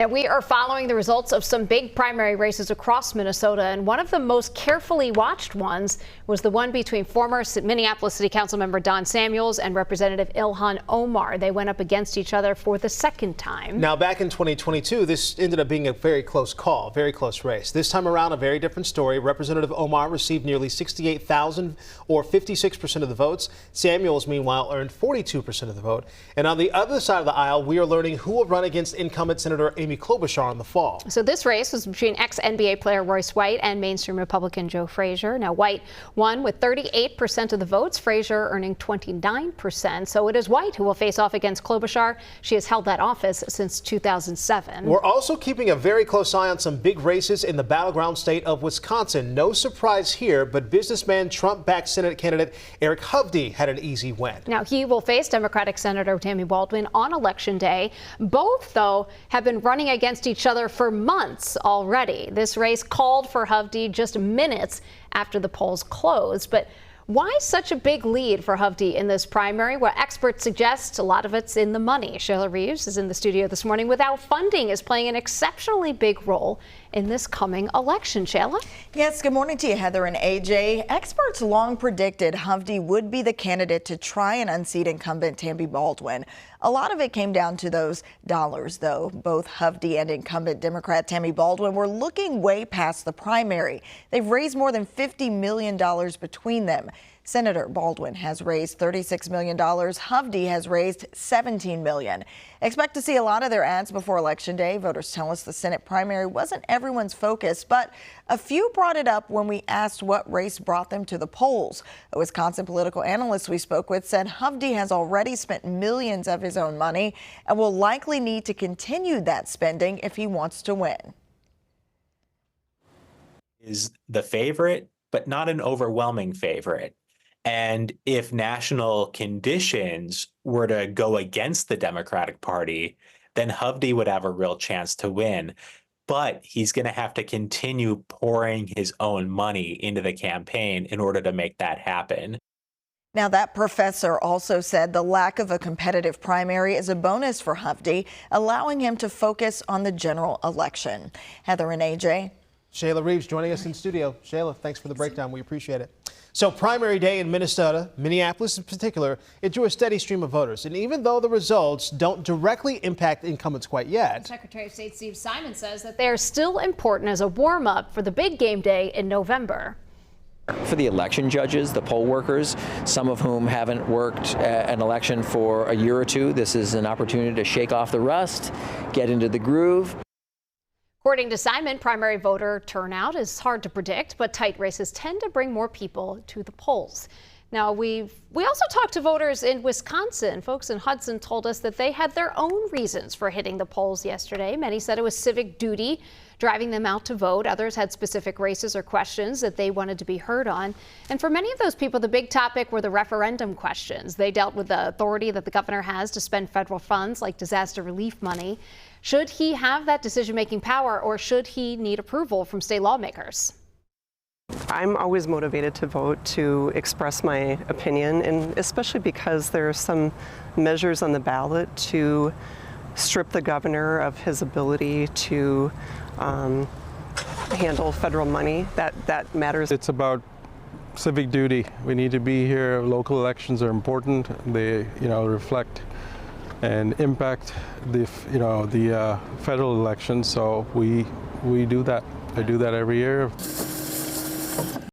And we are following the results of some big primary races across Minnesota, and one of the most carefully watched ones was the one between former Minneapolis City Councilmember Don Samuels and Representative Ilhan Omar. They went up against each other for the second time. Now, back in 2022, this ended up being a very close call, very close race. This time around, a very different story. Representative Omar received nearly 68,000 or 56% of the votes. Samuels, meanwhile, earned 42% of the vote. And on the other side of the aisle, we are learning who will run against incumbent Senator Amy Klobuchar in the fall. So this race was between ex-NBA player Royce White and mainstream Republican Joe Frazier. Now, White won with 38% of the votes, Frazier earning 29%. So it is White who will face off against Klobuchar. She has held that office since 2007. We're also keeping a very close eye on some big races in the battleground state of Wisconsin. No surprise here, but businessman Trump-backed Senate candidate Eric Hovde had an easy win. Now, he will face Democratic Senator Tammy Baldwin on Election Day. Both, though, have been running against each other for months already. This race called for Hovde just minutes after the polls closed. But why such a big lead for Hovde in this primary? Well, experts suggest a lot of it's in the money. Shayla Reeves is in the studio this morning. Without funding is playing an exceptionally big role in this coming election. Shayla? Yes, good morning to you, Heather and AJ. Experts long predicted Hovde would be the candidate to try and unseat incumbent Tammy Baldwin. A lot of it came down to those dollars, though. Both Hovde and incumbent Democrat Tammy Baldwin were looking way past the primary. They've raised more than $50 million between them. Senator Baldwin has raised $36 million. Hovde has raised $17 million. Expect to see a lot of their ads before Election Day. Voters tell us the Senate primary wasn't everyone's focus, but a few brought it up when we asked what race brought them to the polls. A Wisconsin political analyst we spoke with said Hovde has already spent millions of his own money and will likely need to continue that spending if he wants to win. Is the favorite, but not an overwhelming favorite. And if national conditions were to go against the Democratic Party, then Hovde would have a real chance to win. But he's going to have to continue pouring his own money into the campaign in order to make that happen. Now, that professor also said the lack of a competitive primary is a bonus for Hovde, allowing him to focus on the general election. Heather and AJ. Shayla Reeves joining us in studio. Shayla, thanks for the breakdown. We appreciate it. So primary day in Minnesota, Minneapolis in particular, it drew a steady stream of voters. And even though the results don't directly impact incumbents quite yet, Secretary of State Steve Simon says that they are still important as a warm-up for the big game day in November. For the election judges, the poll workers, some of whom haven't worked an election for a year or two, this is an opportunity to shake off the rust, get into the groove. According to Simon, primary voter turnout is hard to predict, but tight races tend to bring more people to the polls. Now, we also talked to voters in Wisconsin. Folks in Hudson told us that they had their own reasons for hitting the polls yesterday. Many said it was civic duty driving them out to vote. Others had specific races or questions that they wanted to be heard on. And for many of those people, the big topic were the referendum questions. They dealt with the authority that the governor has to spend federal funds like disaster relief money. Should he have that decision-making power, or should he need approval from state lawmakers? I'm always motivated to vote to express my opinion, and especially because there are some measures on the ballot to strip the governor of his ability to handle federal money. That matters. It's about civic duty. We need to be here. Local elections are important. They, reflect and impact the federal elections. So we do that. I do that every year.